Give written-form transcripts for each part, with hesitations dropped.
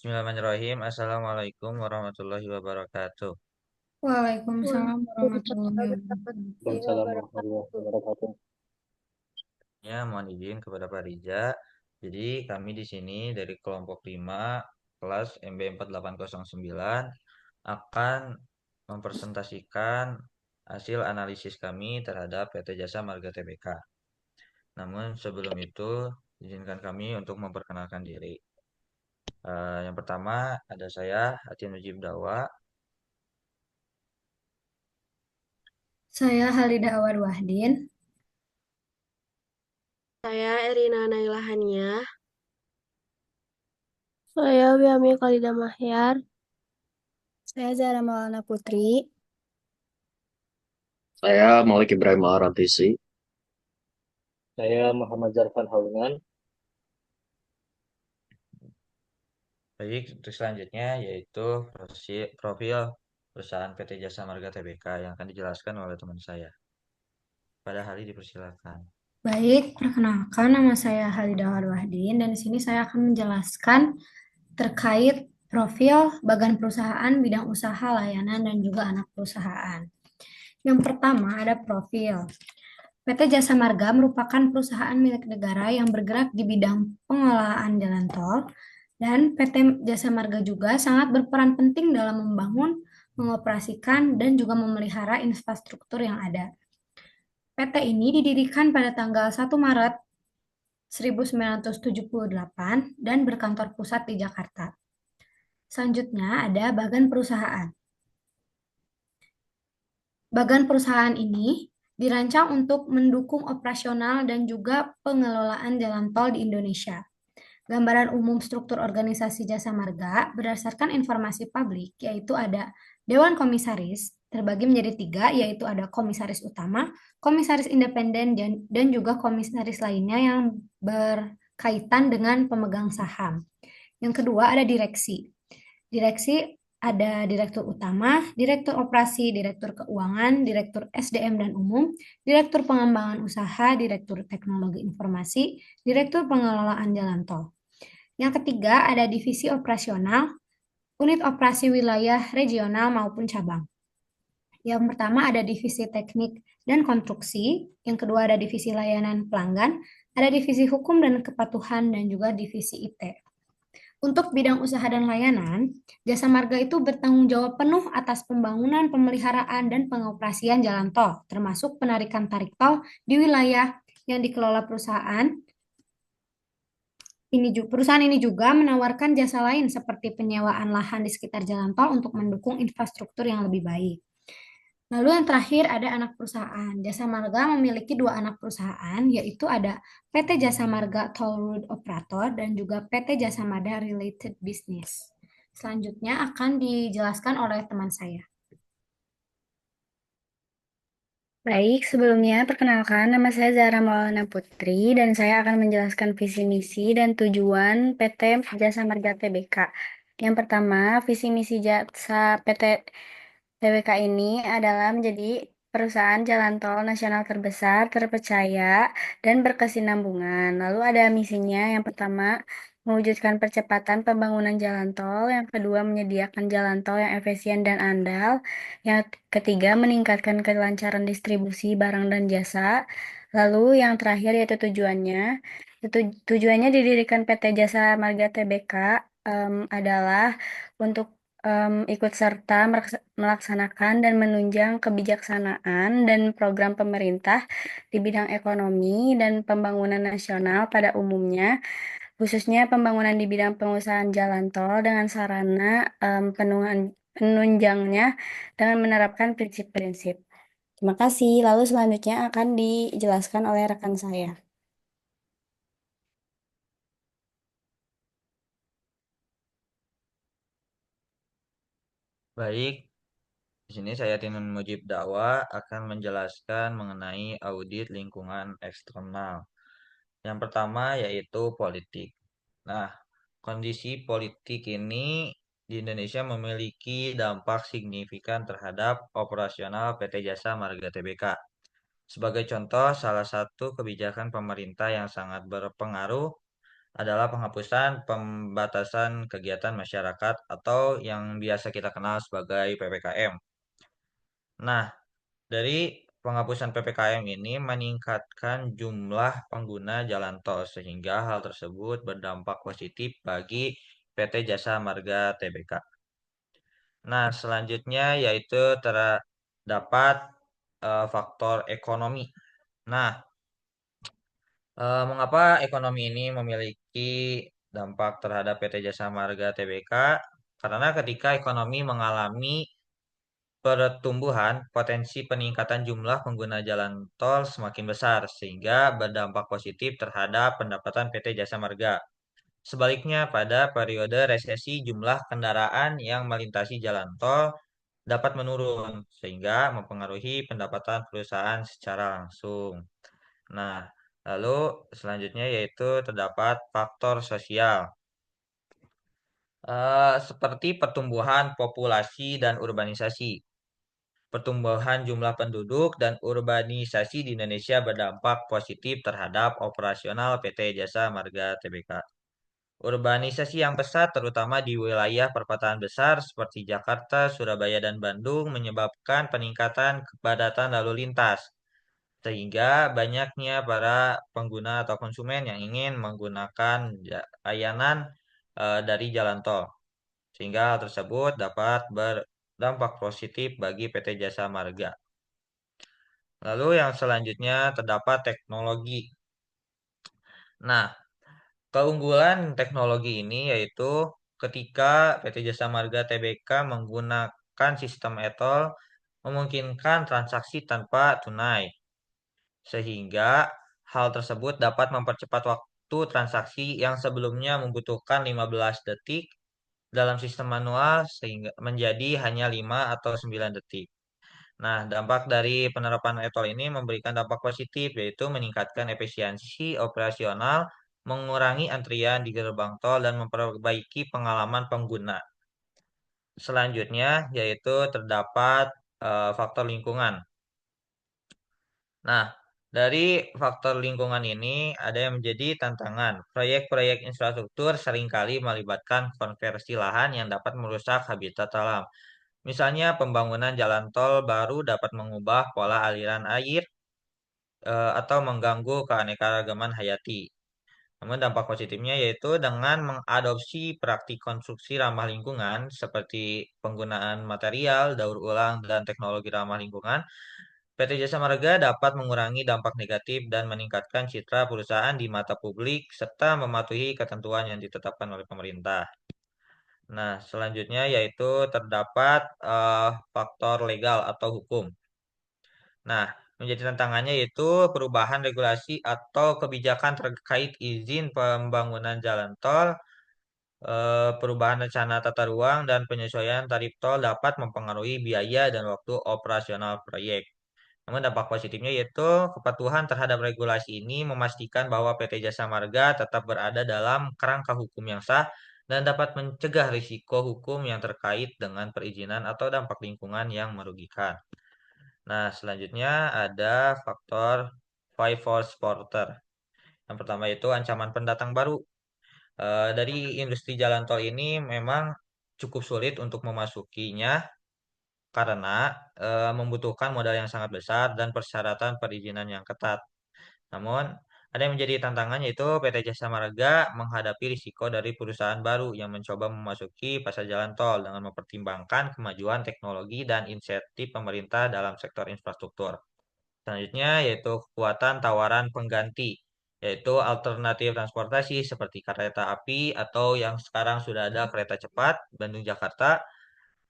Bismillahirrahmanirrahim. Assalamualaikum warahmatullahi wabarakatuh. Waalaikumsalam warahmatullahi Waalaikumsalam wabarakatuh. warahmatullahi wabarakatuh. Ya, mohon izin kepada Pak Riza. Jadi, kami di sini dari kelompok 5 kelas MB4809 akan mempresentasikan hasil analisis kami terhadap PT Jasa Marga Tbk. Namun sebelum itu, izinkan kami untuk memperkenalkan diri. Yang pertama ada saya, Atin Mujib Dawa. Saya Halida Awad Wahdin. Saya Erina Nailahania. Saya Wiami Khalida Mahyar. Saya Zara Maulana Putri. Saya Malik Ibrahim Arantisi. Saya Muhammad Zarfan Haungan. Baik, untuk selanjutnya yaitu profil perusahaan PT Jasa Marga Tbk yang akan dijelaskan oleh teman saya. Pada hari dipersilakan. Baik, perkenalkan nama saya Halida Awad Wahdin dan di sini saya akan menjelaskan terkait profil bagan perusahaan, bidang usaha, layanan, dan juga anak perusahaan. Yang pertama ada profil. PT Jasa Marga merupakan perusahaan milik negara yang bergerak di bidang pengelolaan jalan tol dan PT Jasa Marga juga sangat berperan penting dalam membangun, mengoperasikan, dan juga memelihara infrastruktur yang ada. PT ini didirikan pada tanggal 1 Maret 1978 dan berkantor pusat di Jakarta. Selanjutnya ada bagan perusahaan. Bagan perusahaan ini dirancang untuk mendukung operasional dan juga pengelolaan jalan tol di Indonesia. Gambaran umum struktur organisasi jasa marga berdasarkan informasi publik, yaitu ada Dewan Komisaris, terbagi menjadi 3, yaitu ada Komisaris Utama, Komisaris Independen, dan juga Komisaris lainnya yang berkaitan dengan pemegang saham. Yang kedua ada direksi. Direksi ada Direktur Utama, Direktur Operasi, Direktur Keuangan, Direktur SDM dan Umum, Direktur Pengembangan Usaha, Direktur Teknologi Informasi, Direktur Pengelolaan Jalan Tol. Yang ketiga ada divisi operasional, unit operasi wilayah, regional maupun cabang. Yang pertama ada divisi teknik dan konstruksi, yang kedua ada divisi layanan pelanggan, ada divisi hukum dan kepatuhan, dan juga divisi IT. Untuk bidang usaha dan layanan, Jasa Marga itu bertanggung jawab penuh atas pembangunan, pemeliharaan, dan pengoperasian jalan tol, termasuk penarikan tarik tol di wilayah yang dikelola perusahaan. Perusahaan ini juga menawarkan jasa lain seperti penyewaan lahan di sekitar jalan tol untuk mendukung infrastruktur yang lebih baik. Lalu yang terakhir ada anak perusahaan. Jasa Marga memiliki 2 anak perusahaan, yaitu ada PT Jasa Marga Toll Road Operator dan juga PT Jasa Marga Related Business. Selanjutnya akan dijelaskan oleh teman saya. Baik, sebelumnya perkenalkan nama saya Zara Maulana Putri dan saya akan menjelaskan visi misi dan tujuan PT Jasa Marga Tbk. Yang pertama, visi misi jasa PT Tbk ini adalah menjadi perusahaan jalan tol nasional terbesar, terpercaya, dan berkesinambungan. Lalu ada misinya, yang pertama, mewujudkan percepatan pembangunan jalan tol, yang kedua, menyediakan jalan tol yang efisien dan andal, yang ketiga, meningkatkan kelancaran distribusi barang dan jasa. Lalu yang terakhir yaitu tujuannya. Tujuannya didirikan PT Jasa Marga Tbk adalah untuk ikut serta melaksanakan dan menunjang kebijaksanaan dan program pemerintah di bidang ekonomi dan pembangunan nasional pada umumnya, khususnya pembangunan di bidang pengusahaan jalan tol dengan sarana penunjangnya dengan menerapkan prinsip-prinsip. Terima kasih. Lalu selanjutnya akan dijelaskan oleh rekan saya. Baik, di sini saya Tinun Mujib Dawa akan menjelaskan mengenai audit lingkungan eksternal. Yang pertama yaitu politik. Nah, kondisi politik ini di Indonesia memiliki dampak signifikan terhadap operasional PT Jasa Marga Tbk. Sebagai contoh, salah satu kebijakan pemerintah yang sangat berpengaruh adalah penghapusan pembatasan kegiatan masyarakat atau yang biasa kita kenal sebagai PPKM. Nah, dari penghapusan PPKM ini meningkatkan jumlah pengguna jalan tol sehingga hal tersebut berdampak positif bagi PT Jasa Marga Tbk. Nah, selanjutnya yaitu terdapat faktor ekonomi. Nah, mengapa ekonomi ini memiliki dampak terhadap PT Jasa Marga Tbk? Karena ketika ekonomi mengalami pertumbuhan, potensi peningkatan jumlah pengguna jalan tol semakin besar, sehingga berdampak positif terhadap pendapatan PT Jasa Marga. Sebaliknya, pada periode resesi, jumlah kendaraan yang melintasi jalan tol dapat menurun, sehingga mempengaruhi pendapatan perusahaan secara langsung. Nah, lalu selanjutnya yaitu terdapat faktor sosial, seperti pertumbuhan populasi dan urbanisasi. Pertumbuhan jumlah penduduk dan urbanisasi di Indonesia berdampak positif terhadap operasional PT Jasa Marga Tbk. Urbanisasi yang pesat terutama di wilayah perkotaan besar seperti Jakarta, Surabaya, dan Bandung menyebabkan peningkatan kepadatan lalu lintas. Sehingga banyaknya para pengguna atau konsumen yang ingin menggunakan layanan dari jalan tol. Sehingga hal tersebut dapat berdampak positif bagi PT Jasa Marga. Lalu yang selanjutnya terdapat teknologi. Nah, keunggulan teknologi ini yaitu ketika PT Jasa Marga Tbk menggunakan sistem e-tol memungkinkan transaksi tanpa tunai. Sehingga hal tersebut dapat mempercepat waktu transaksi yang sebelumnya membutuhkan 15 detik dalam sistem manual sehingga menjadi hanya 5 atau 9 detik. Nah, dampak dari penerapan e-tol ini memberikan dampak positif, yaitu meningkatkan efisiensi operasional, mengurangi antrian di gerbang tol, dan memperbaiki pengalaman pengguna. Selanjutnya, yaitu terdapat faktor lingkungan. Nah, dari faktor lingkungan ini ada yang menjadi tantangan. Proyek-proyek infrastruktur seringkali melibatkan konversi lahan yang dapat merusak habitat alam. Misalnya pembangunan jalan tol baru dapat mengubah pola aliran air atau mengganggu keanekaragaman hayati. Namun dampak positifnya yaitu dengan mengadopsi praktik konstruksi ramah lingkungan seperti penggunaan material, daur ulang, dan teknologi ramah lingkungan, PT Jasa Marga dapat mengurangi dampak negatif dan meningkatkan citra perusahaan di mata publik serta mematuhi ketentuan yang ditetapkan oleh pemerintah. Nah, selanjutnya yaitu terdapat faktor legal atau hukum. Nah, menjadi tantangannya yaitu perubahan regulasi atau kebijakan terkait izin pembangunan jalan tol, perubahan rencana tata ruang, dan penyesuaian tarif tol dapat mempengaruhi biaya dan waktu operasional proyek. Namun dampak positifnya yaitu kepatuhan terhadap regulasi ini memastikan bahwa PT Jasa Marga tetap berada dalam kerangka hukum yang sah dan dapat mencegah risiko hukum yang terkait dengan perizinan atau dampak lingkungan yang merugikan. Nah, selanjutnya ada faktor five force porter. Yang pertama itu ancaman pendatang baru. Dari industri jalan tol ini memang cukup sulit untuk memasukinya karena membutuhkan modal yang sangat besar dan persyaratan perizinan yang ketat. Namun, ada yang menjadi tantangan yaitu PT Jasa Marga menghadapi risiko dari perusahaan baru yang mencoba memasuki pasar jalan tol dengan mempertimbangkan kemajuan teknologi dan insentif pemerintah dalam sektor infrastruktur. Selanjutnya yaitu kekuatan tawaran pengganti, yaitu alternatif transportasi seperti kereta api atau yang sekarang sudah ada kereta cepat Bandung-Jakarta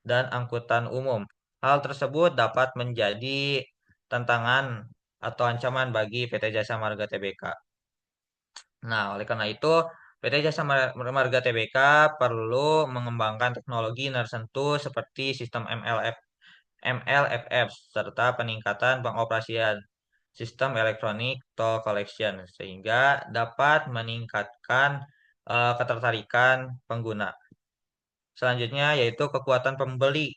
dan angkutan umum. Hal tersebut dapat menjadi tantangan atau ancaman bagi PT Jasa Marga Tbk. Nah, oleh karena itu, PT Jasa Marga Tbk perlu mengembangkan teknologi tertentu seperti sistem MLFF serta peningkatan pengoperasian sistem elektronik toll collection sehingga dapat meningkatkan ketertarikan pengguna. Selanjutnya yaitu kekuatan pembeli.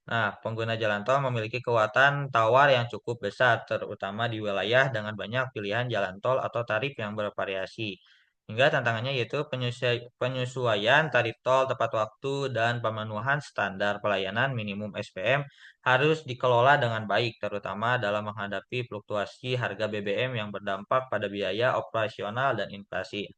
Nah, pengguna jalan tol memiliki kekuatan tawar yang cukup besar, terutama di wilayah dengan banyak pilihan jalan tol atau tarif yang bervariasi. Hingga tantangannya yaitu penyesuaian tarif tol tepat waktu dan pemenuhan standar pelayanan minimum SPM harus dikelola dengan baik, terutama dalam menghadapi fluktuasi harga BBM yang berdampak pada biaya operasional dan inflasi.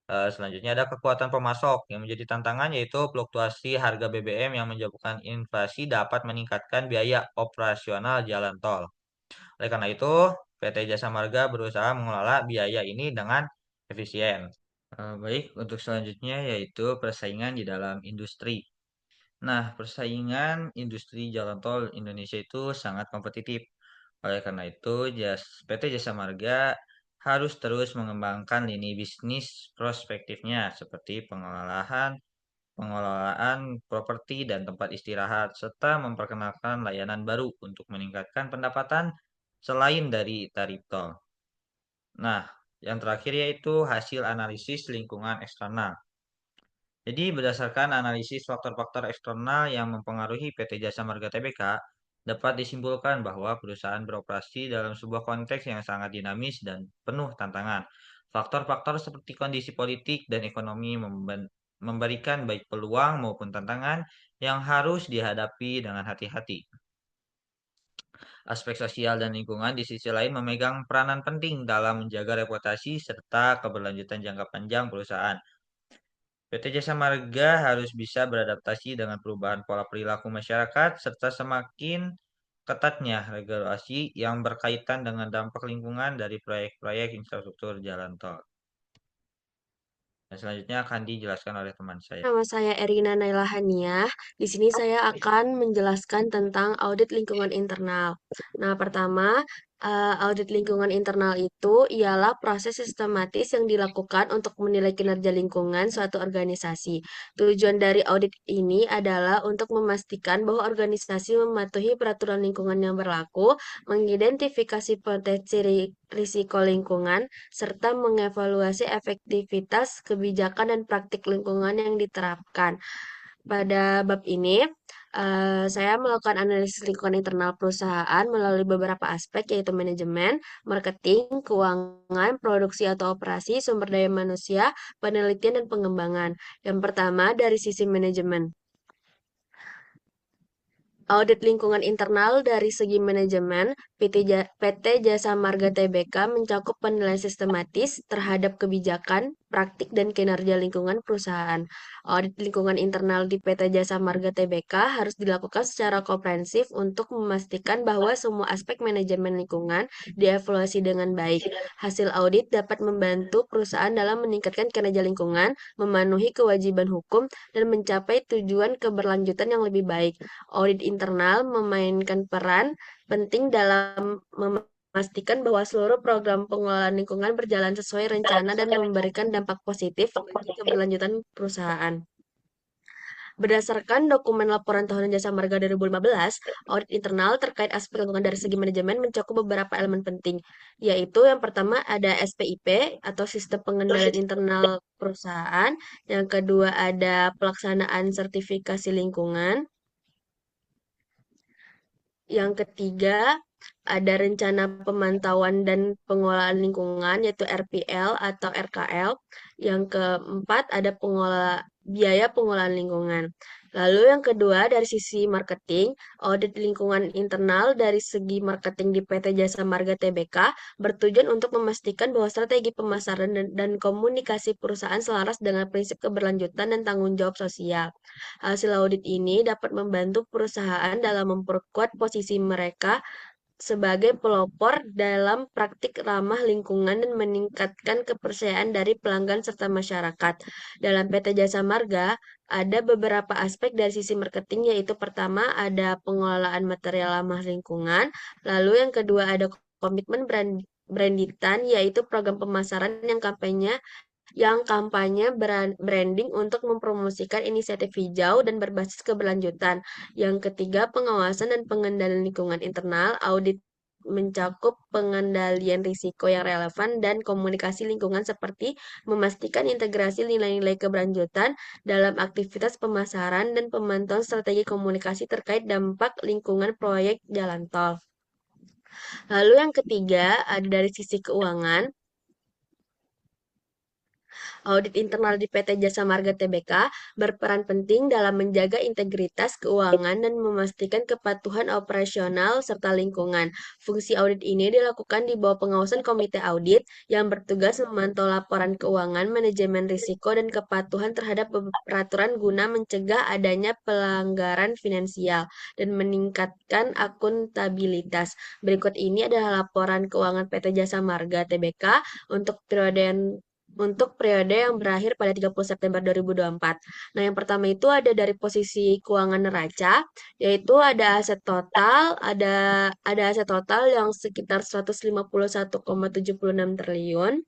Selanjutnya ada kekuatan pemasok yang menjadi tantangan yaitu fluktuasi harga BBM yang menyebabkan inflasi dapat meningkatkan biaya operasional jalan tol. Oleh karena itu, PT Jasa Marga berusaha mengelola biaya ini dengan efisien. Baik, untuk selanjutnya yaitu persaingan di dalam industri. Nah, persaingan industri jalan tol Indonesia itu sangat kompetitif. Oleh karena itu, PT Jasa Marga harus terus mengembangkan lini bisnis prospektifnya seperti pengelolaan properti dan tempat istirahat, serta memperkenalkan layanan baru untuk meningkatkan pendapatan selain dari tarif tol. Nah, yang terakhir yaitu hasil analisis lingkungan eksternal. Jadi berdasarkan analisis faktor-faktor eksternal yang mempengaruhi PT Jasa Marga Tbk, dapat disimpulkan bahwa perusahaan beroperasi dalam sebuah konteks yang sangat dinamis dan penuh tantangan. Faktor-faktor seperti kondisi politik dan ekonomi memberikan baik peluang maupun tantangan yang harus dihadapi dengan hati-hati. Aspek sosial dan lingkungan di sisi lain memegang peranan penting dalam menjaga reputasi serta keberlanjutan jangka panjang perusahaan. PT Jasa Marga harus bisa beradaptasi dengan perubahan pola perilaku masyarakat serta semakin ketatnya regulasi yang berkaitan dengan dampak lingkungan dari proyek-proyek infrastruktur jalan tol. Dan selanjutnya akan dijelaskan oleh teman saya. Nama saya Erina Nailahania. Di sini saya akan menjelaskan tentang audit lingkungan internal. Nah, pertama, audit lingkungan internal itu ialah proses sistematis yang dilakukan untuk menilai kinerja lingkungan suatu organisasi. Tujuan dari audit ini adalah untuk memastikan bahwa organisasi mematuhi peraturan lingkungan yang berlaku, mengidentifikasi potensi risiko lingkungan, serta mengevaluasi efektivitas kebijakan dan praktik lingkungan yang diterapkan. Pada bab ini, saya melakukan analisis lingkungan internal perusahaan melalui beberapa aspek yaitu manajemen, marketing, keuangan, produksi atau operasi, sumber daya manusia, penelitian, dan pengembangan. Yang pertama dari sisi manajemen. Audit lingkungan internal dari segi manajemen, PT Jasa Marga Tbk mencakup penilaian sistematis terhadap kebijakan, praktik, dan kinerja lingkungan perusahaan. Audit lingkungan internal di PT Jasa Marga Tbk harus dilakukan secara komprehensif untuk memastikan bahwa semua aspek manajemen lingkungan dievaluasi dengan baik. Hasil audit dapat membantu perusahaan dalam meningkatkan kinerja lingkungan, memenuhi kewajiban hukum, dan mencapai tujuan keberlanjutan yang lebih baik. Audit internal memainkan peran penting dalam memastikan bahwa seluruh program pengelolaan lingkungan berjalan sesuai rencana dan memberikan dampak positif bagi keberlanjutan perusahaan. Berdasarkan dokumen laporan tahunan Jasa Marga 2015, audit internal terkait aspek lingkungan dari segi manajemen mencakup beberapa elemen penting, yaitu yang pertama ada SPIP atau Sistem Pengendalian Internal Perusahaan, yang kedua ada pelaksanaan sertifikasi lingkungan, yang ketiga, ada rencana pemantauan dan pengelolaan lingkungan, yaitu RPL atau RKL. Yang keempat, ada biaya pengelolaan lingkungan. Lalu yang kedua, dari sisi marketing, audit lingkungan internal dari segi marketing di PT Jasa Marga Tbk bertujuan untuk memastikan bahwa strategi pemasaran dan komunikasi perusahaan selaras dengan prinsip keberlanjutan dan tanggung jawab sosial. Hasil audit ini dapat membantu perusahaan dalam memperkuat posisi mereka sebagai pelopor dalam praktik ramah lingkungan dan meningkatkan kepercayaan dari pelanggan serta masyarakat. Dalam PT Jasa Marga, ada beberapa aspek dari sisi marketing, yaitu pertama ada pengelolaan material ramah lingkungan, lalu yang kedua ada komitmen branditan, yaitu program pemasaran yang kampanye branding untuk mempromosikan inisiatif hijau dan berbasis keberlanjutan. Yang ketiga, pengawasan dan pengendalian lingkungan internal, audit mencakup pengendalian risiko yang relevan dan komunikasi lingkungan seperti memastikan integrasi nilai-nilai keberlanjutan dalam aktivitas pemasaran dan pemantauan strategi komunikasi terkait dampak lingkungan proyek jalan tol. Lalu yang ketiga, ada dari sisi keuangan. Audit internal di PT Jasa Marga Tbk berperan penting dalam menjaga integritas keuangan dan memastikan kepatuhan operasional serta lingkungan. Fungsi audit ini dilakukan di bawah pengawasan Komite Audit yang bertugas memantau laporan keuangan, manajemen risiko, dan kepatuhan terhadap peraturan guna mencegah adanya pelanggaran finansial dan meningkatkan akuntabilitas. Berikut ini adalah laporan keuangan PT Jasa Marga Tbk untuk periode yang berakhir pada 30 September 2024. Nah, yang pertama itu ada dari posisi keuangan neraca, yaitu ada aset total yang sekitar 151,76 triliun.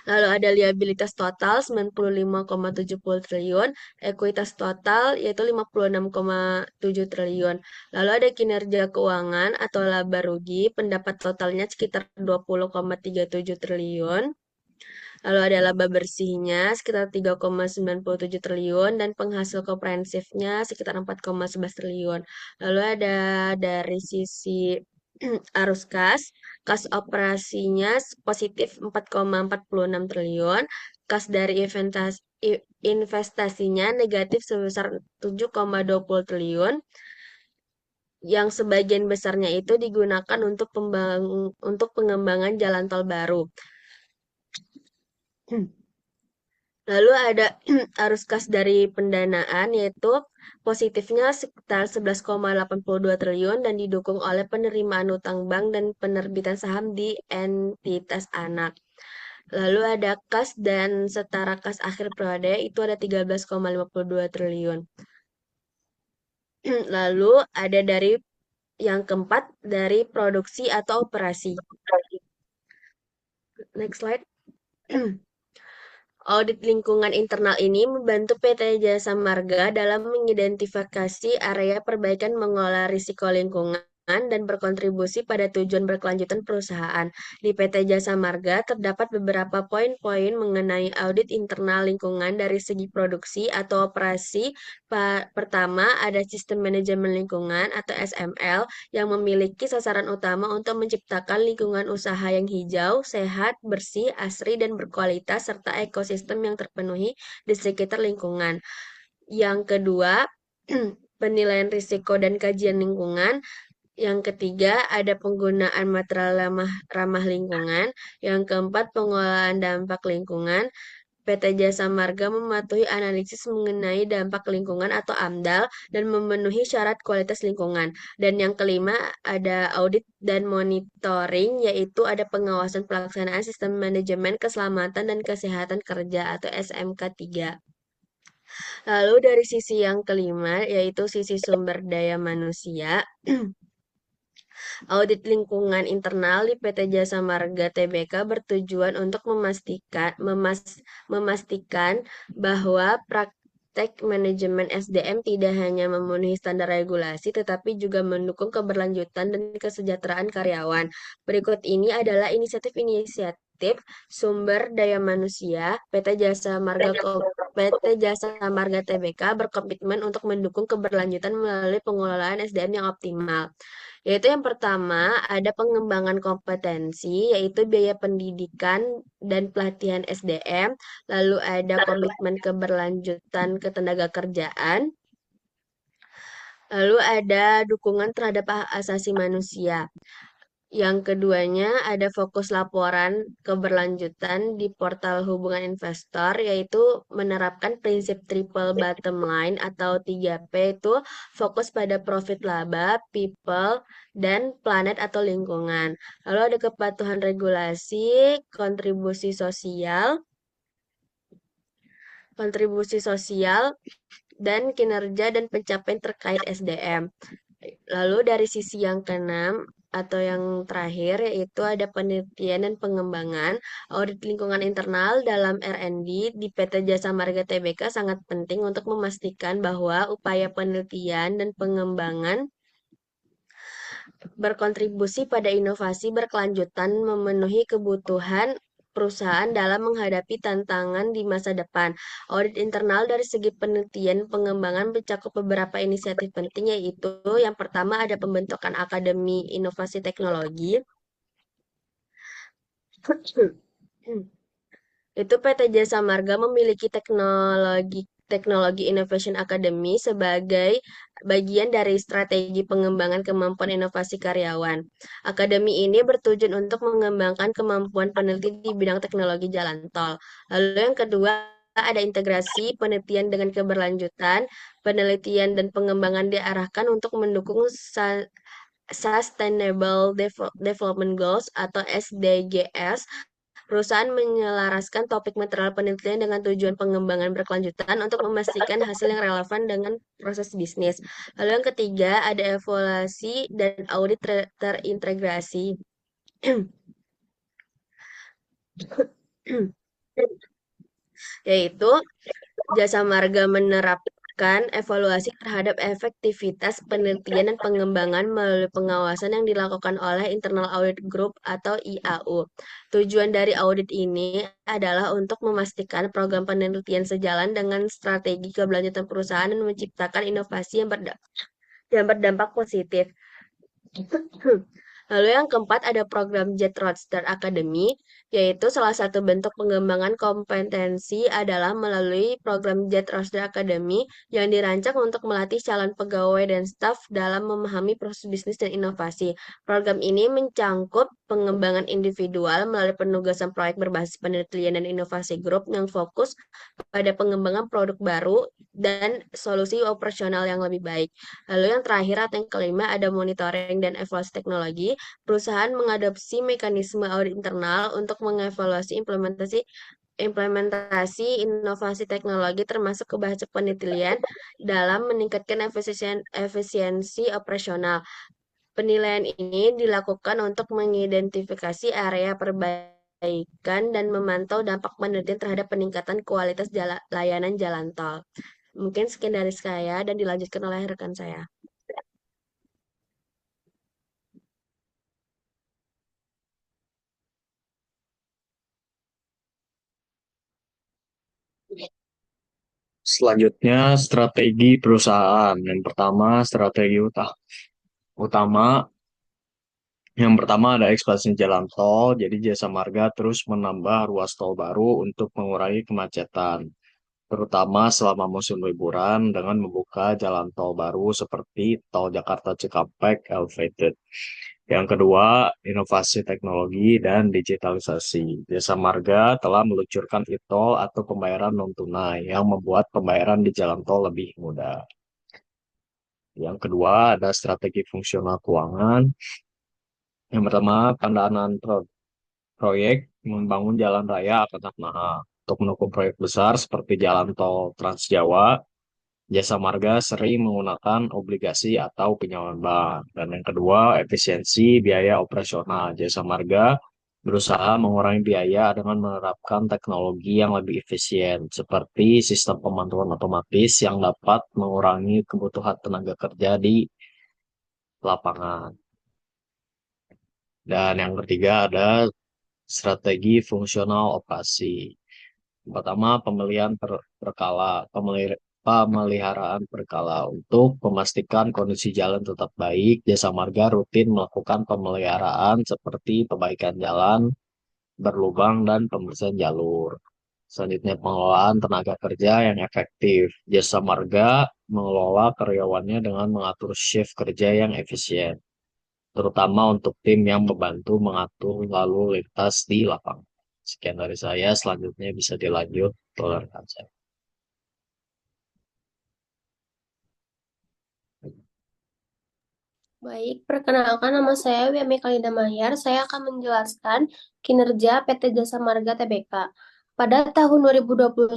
Lalu ada liabilitas total 95,70 triliun, ekuitas total yaitu 56,7 triliun. Lalu ada kinerja keuangan atau laba rugi, pendapat totalnya sekitar 20,37 triliun. Lalu ada laba bersihnya sekitar 3,97 triliun dan penghasil komprehensifnya sekitar 4,11 triliun. Lalu ada dari sisi arus kas operasinya positif 4,46 triliun, kas dari investasinya negatif sebesar 7,20 triliun, yang sebagian besarnya itu digunakan untuk pengembangan jalan tol baru. Lalu ada arus kas dari pendanaan yaitu positifnya sekitar 11,82 triliun dan didukung oleh penerimaan utang bank dan penerbitan saham di entitas anak. Lalu ada kas dan setara kas akhir periode itu ada 13,52 triliun. Lalu ada dari yang keempat dari produksi atau operasi. Next slide. Audit lingkungan internal ini membantu PT Jasa Marga dalam mengidentifikasi area perbaikan mengelola risiko lingkungan dan berkontribusi pada tujuan berkelanjutan perusahaan. Di PT Jasa Marga terdapat beberapa poin-poin mengenai audit internal lingkungan dari segi produksi atau operasi. Pertama, ada sistem manajemen lingkungan atau SML yang memiliki sasaran utama untuk menciptakan lingkungan usaha yang hijau, sehat, bersih, asri, dan berkualitas, serta ekosistem yang terpenuhi di sekitar lingkungan. Yang kedua, penilaian risiko dan kajian lingkungan. Yang ketiga, ada penggunaan material ramah lingkungan. Yang keempat, pengolahan dampak lingkungan. PT Jasa Marga mematuhi analisis mengenai dampak lingkungan atau AMDAL dan memenuhi syarat kualitas lingkungan. Dan yang kelima, ada audit dan monitoring, yaitu ada pengawasan pelaksanaan sistem manajemen keselamatan dan kesehatan kerja atau SMK 3. Lalu dari sisi yang kelima, yaitu sisi sumber daya manusia. Audit lingkungan internal di PT Jasa Marga Tbk bertujuan untuk memastikan bahwa praktek manajemen SDM tidak hanya memenuhi standar regulasi, tetapi juga mendukung keberlanjutan dan kesejahteraan karyawan. Berikut ini adalah inisiatif sumber daya manusia PT Jasa Marga Tbk berkomitmen untuk mendukung keberlanjutan melalui pengelolaan SDM yang optimal. Yaitu yang pertama, ada pengembangan kompetensi, yaitu biaya pendidikan dan pelatihan SDM, lalu ada komitmen keberlanjutan ketenaga kerjaan, lalu ada dukungan terhadap hak asasi manusia. Yang keduanya ada fokus laporan keberlanjutan di portal hubungan investor, yaitu menerapkan prinsip triple bottom line atau 3P, itu fokus pada profit laba, people, dan planet atau lingkungan. Lalu ada kepatuhan regulasi, kontribusi sosial, dan kinerja dan pencapaian terkait SDM. Lalu dari sisi yang keenam atau yang terakhir yaitu ada penelitian dan pengembangan. Audit lingkungan internal dalam R&D di PT Jasa Marga Tbk sangat penting untuk memastikan bahwa upaya penelitian dan pengembangan berkontribusi pada inovasi berkelanjutan memenuhi kebutuhan perusahaan dalam menghadapi tantangan di masa depan. Audit internal dari segi penelitian pengembangan mencakup beberapa inisiatif penting, yaitu yang pertama ada pembentukan Akademi Inovasi Teknologi. Itu PT Jasa Marga memiliki teknologi Innovation Academy sebagai bagian dari strategi pengembangan kemampuan inovasi karyawan. Akademi ini bertujuan untuk mengembangkan kemampuan peneliti di bidang teknologi jalan tol. Lalu yang kedua ada integrasi penelitian dengan keberlanjutan. Penelitian dan pengembangan diarahkan untuk mendukung Sustainable Development Goals atau SDGs. Perusahaan menyelaraskan topik material penelitian dengan tujuan pengembangan berkelanjutan untuk memastikan hasil yang relevan dengan proses bisnis. Lalu yang ketiga, ada evaluasi dan audit terintegrasi. Yaitu Jasa Marga menerapkan evaluasi terhadap efektivitas penelitian dan pengembangan melalui pengawasan yang dilakukan oleh Internal Audit Group atau IAU. Tujuan dari audit ini adalah untuk memastikan program penelitian sejalan dengan strategi keberlanjutan perusahaan dan menciptakan inovasi yang berdampak positif. Lalu yang keempat ada program Jet Roadster Academy, yaitu salah satu bentuk pengembangan kompetensi adalah melalui program Jet Roadster Academy yang dirancang untuk melatih calon pegawai dan staf dalam memahami proses bisnis dan inovasi. Program ini mencangkup pengembangan individual melalui penugasan proyek berbasis penelitian dan inovasi grup yang fokus pada pengembangan produk baru dan solusi operasional yang lebih baik. Lalu yang terakhir atau yang kelima ada monitoring dan evaluasi teknologi. Perusahaan mengadopsi mekanisme audit internal untuk mengevaluasi implementasi inovasi teknologi termasuk kebahasa penelitian dalam meningkatkan efisiensi operasional. Penilaian ini dilakukan untuk mengidentifikasi area perbaikan dan memantau dampak penelitian terhadap peningkatan kualitas layanan jalan tol. Mungkin sekian dari saya dan dilanjutkan oleh rekan saya. Selanjutnya, strategi perusahaan. Yang pertama, strategi utama. Yang pertama ada ekspansi jalan tol. Jadi Jasa Marga terus menambah ruas tol baru untuk mengurangi kemacetan, terutama selama musim liburan dengan membuka jalan tol baru seperti tol Jakarta Cikampek Elevated. Yang kedua, inovasi teknologi dan digitalisasi. Jasa Marga telah meluncurkan e-tol atau pembayaran non-tunai yang membuat pembayaran di jalan tol lebih mudah. Yang kedua, ada strategi fungsional keuangan. Yang pertama, pendanaan proyek membangun jalan raya akan sangat mahal. Untuk mendukung proyek besar seperti jalan tol Trans Jawa, Jasa Marga sering menggunakan obligasi atau pinjaman bank. Dan yang kedua, efisiensi biaya operasional. Jasa Marga berusaha mengurangi biaya dengan menerapkan teknologi yang lebih efisien, seperti sistem pemantauan otomatis yang dapat mengurangi kebutuhan tenaga kerja di lapangan. Dan yang ketiga ada strategi fungsional operasi. Pertama, pemeliharaan berkala. Untuk memastikan kondisi jalan tetap baik, Jasa Marga rutin melakukan pemeliharaan seperti perbaikan jalan, berlubang, dan pembersihan jalur. Selanjutnya, pengelolaan tenaga kerja yang efektif. Jasa Marga mengelola karyawannya dengan mengatur shift kerja yang efisien, terutama untuk tim yang membantu mengatur lalu lintas di lapangan. Sekian dari saya, selanjutnya bisa dilanjut oleh rekan saya. Baik, perkenalkan nama saya Wiami Kalida Mahyar. Saya akan menjelaskan kinerja PT Jasa Marga Tbk. Pada tahun 2021,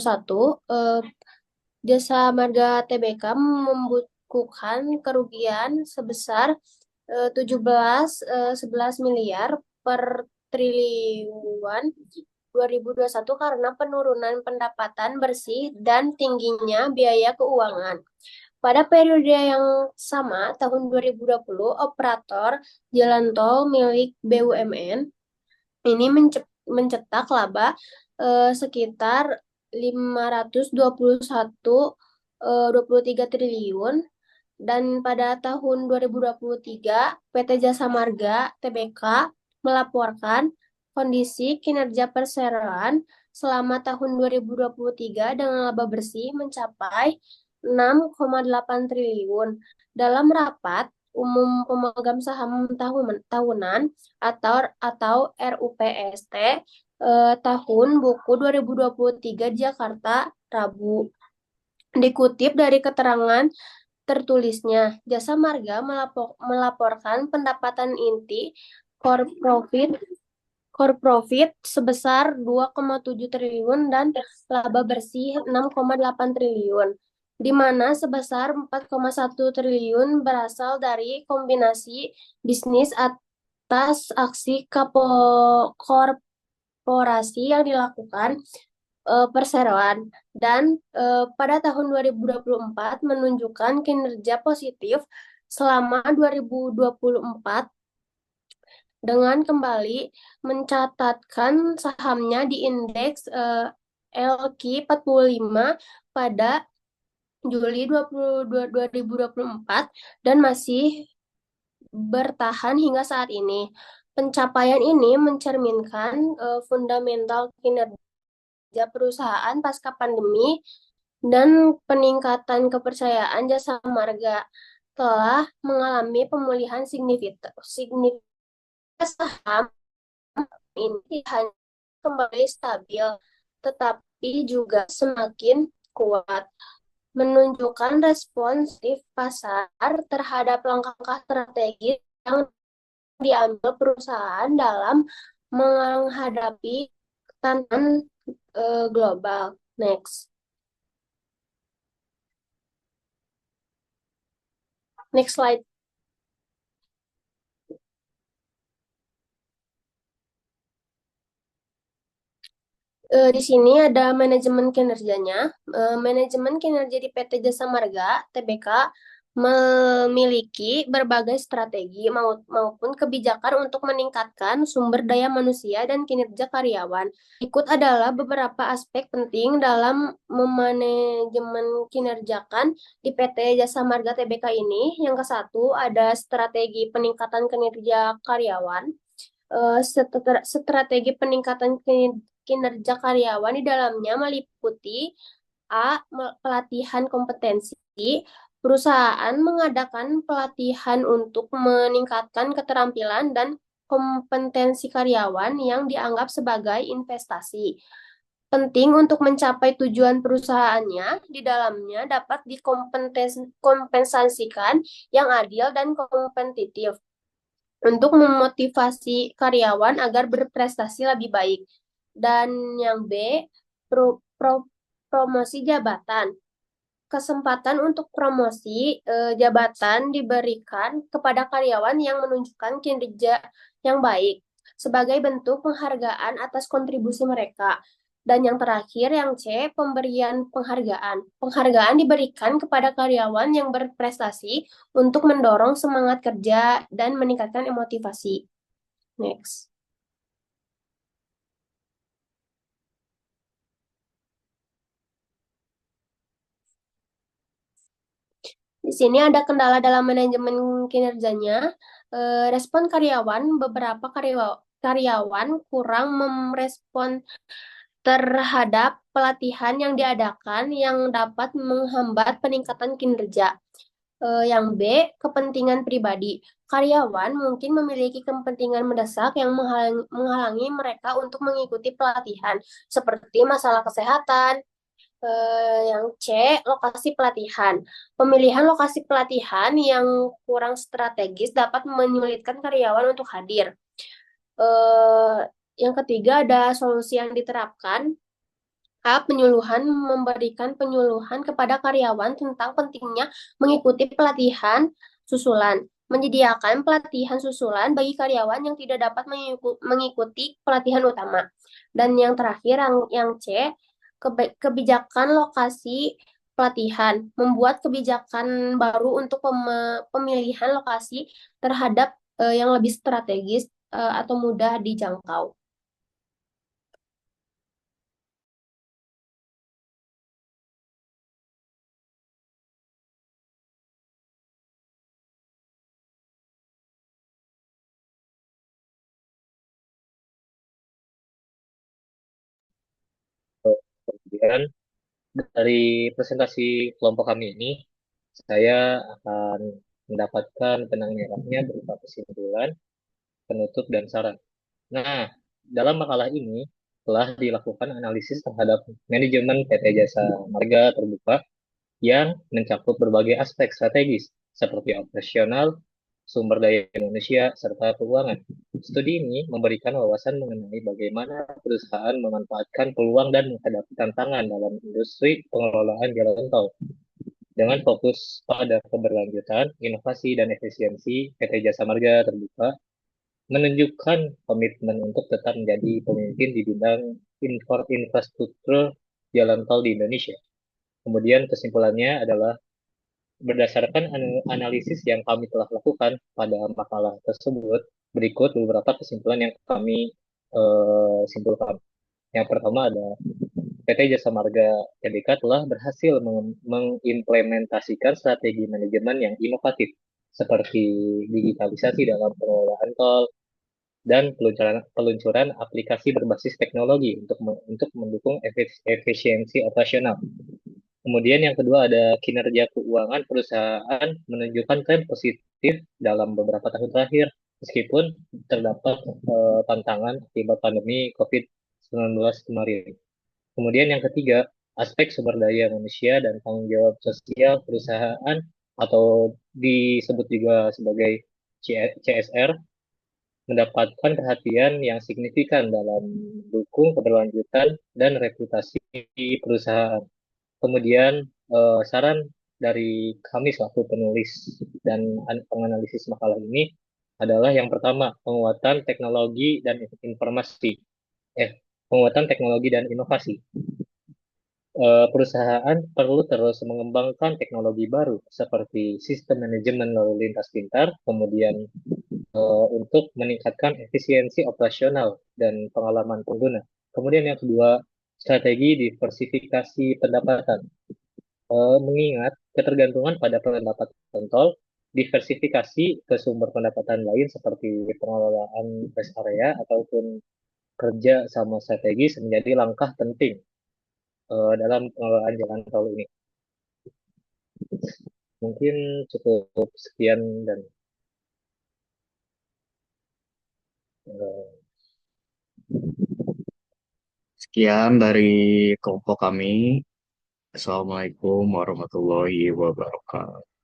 Jasa Marga Tbk membukukan kerugian sebesar 11 miliar per triliun 2021 karena penurunan pendapatan bersih dan tingginya biaya keuangan. Pada periode yang sama, tahun 2020, operator jalan tol milik BUMN ini mencetak laba sekitar 523 triliun, dan pada tahun 2023 PT Jasa Marga Tbk melaporkan kondisi kinerja perseroan selama tahun 2023 dengan laba bersih mencapai 6,8 triliun. Dalam rapat umum pemegang saham tahunan atau RUPST tahun buku 2023 Jakarta Rabu. Dikutip dari keterangan tertulisnya, Jasa Marga melaporkan pendapatan inti core profit sebesar 2,7 triliun dan laba bersih 6,8 triliun, di mana sebesar 4,1 triliun berasal dari kombinasi bisnis atas aksi korporasi yang dilakukan perseroan dan pada tahun 2024 menunjukkan kinerja positif selama 2024 dengan kembali mencatatkan sahamnya di indeks LQ45 pada Juli 2024 dan masih bertahan hingga saat ini. Pencapaian ini mencerminkan fundamental kinerja perusahaan pasca pandemi dan peningkatan kepercayaan jasa marga telah mengalami pemulihan signifikan. Saham ini hanya kembali stabil, tetapi juga semakin kuat, menunjukkan responsif pasar terhadap langkah strategis yang diambil perusahaan dalam menghadapi tantangan global. Next slide. Di sini ada manajemen kinerjanya. Manajemen kinerja di PT Jasa Marga Tbk memiliki berbagai strategi maupun kebijakan untuk meningkatkan sumber daya manusia dan kinerja karyawan. Berikut adalah beberapa aspek penting dalam memanajemen kinerjakan di PT Jasa Marga Tbk ini. Yang ke-1 ada strategi peningkatan kinerja karyawan. Strategi peningkatan kinerja karyawan di dalamnya meliputi A. Pelatihan kompetensi. Perusahaan mengadakan pelatihan untuk meningkatkan keterampilan dan kompetensi karyawan yang dianggap sebagai investasi penting untuk mencapai tujuan perusahaannya. Di dalamnya dapat dikompensasikan yang adil dan kompetitif untuk memotivasi karyawan agar berprestasi lebih baik. Dan yang B, promosi jabatan. Kesempatan untuk promosi jabatan diberikan kepada karyawan yang menunjukkan kinerja yang baik sebagai bentuk penghargaan atas kontribusi mereka. Dan yang terakhir, yang C, pemberian penghargaan. Penghargaan diberikan kepada karyawan yang berprestasi untuk mendorong semangat kerja dan meningkatkan motivasi. Next. Di sini ada kendala dalam manajemen kinerjanya. Respon karyawan, beberapa karyawan kurang merespon terhadap pelatihan yang diadakan yang dapat menghambat peningkatan kinerja. Yang B, kepentingan pribadi. Karyawan mungkin memiliki kepentingan mendesak yang menghalangi mereka untuk mengikuti pelatihan, seperti masalah kesehatan. Yang C, lokasi pelatihan. Pemilihan lokasi pelatihan yang kurang strategis dapat menyulitkan karyawan untuk hadir. Yang ketiga ada solusi yang diterapkan. A. Penyuluhan, memberikan penyuluhan kepada karyawan tentang pentingnya mengikuti pelatihan susulan. Menyediakan pelatihan susulan bagi karyawan yang tidak dapat mengikuti pelatihan utama. Dan yang terakhir, yang C, kebijakan lokasi pelatihan. Membuat kebijakan baru untuk pemilihan lokasi terhadap yang lebih strategis atau mudah dijangkau. kemudian dari presentasi kelompok kami ini, saya akan mendapatkan benang merahnya berupa kesimpulan, penutup, dan saran. Nah, dalam makalah ini telah dilakukan analisis terhadap manajemen PT Jasa Marga Terbuka yang mencakup berbagai aspek strategis seperti operasional, sumber daya manusia, serta keuangan. Studi ini memberikan wawasan mengenai bagaimana perusahaan memanfaatkan peluang dan menghadapi tantangan dalam industri pengelolaan jalan tol. Dengan fokus pada keberlanjutan, inovasi, dan efisiensi, PT Jasa Marga Terbuka menunjukkan komitmen untuk tetap menjadi pemimpin di bidang infrastruktur jalan tol di Indonesia. Kemudian kesimpulannya adalah berdasarkan analisis yang kami telah lakukan pada makalah tersebut, berikut beberapa kesimpulan yang kami simpulkan. Yang pertama ada PT Jasa Marga Tbk telah berhasil mengimplementasikan strategi manajemen yang inovatif seperti digitalisasi dalam pengelolaan tol dan peluncuran aplikasi berbasis teknologi untuk mendukung efisiensi operasional. Kemudian yang kedua ada kinerja keuangan perusahaan menunjukkan tren positif dalam beberapa tahun terakhir, meskipun terdapat tantangan akibat pandemi COVID-19 kemarin. Kemudian yang ketiga, aspek sumber daya manusia dan tanggung jawab sosial perusahaan atau disebut juga sebagai CSR mendapatkan perhatian yang signifikan dalam mendukung keberlanjutan dan reputasi perusahaan. Kemudian saran dari kami selaku penulis dan penganalisis makalah ini adalah yang pertama, penguatan teknologi dan informasi. Penguatan teknologi dan inovasi. Perusahaan perlu terus mengembangkan teknologi baru seperti sistem manajemen lalu lintas pintar, kemudian untuk meningkatkan efisiensi operasional dan pengalaman pengguna. Kemudian yang kedua, strategi diversifikasi pendapatan. Mengingat ketergantungan pada pendapatan tol, diversifikasi ke sumber pendapatan lain seperti pengelolaan rest area ataupun kerja sama strategis menjadi langkah penting dalam pengelolaan jalan tol ini. Mungkin cukup sekian dan Sekian dari kelompok kami. Assalamualaikum warahmatullahi wabarakatuh.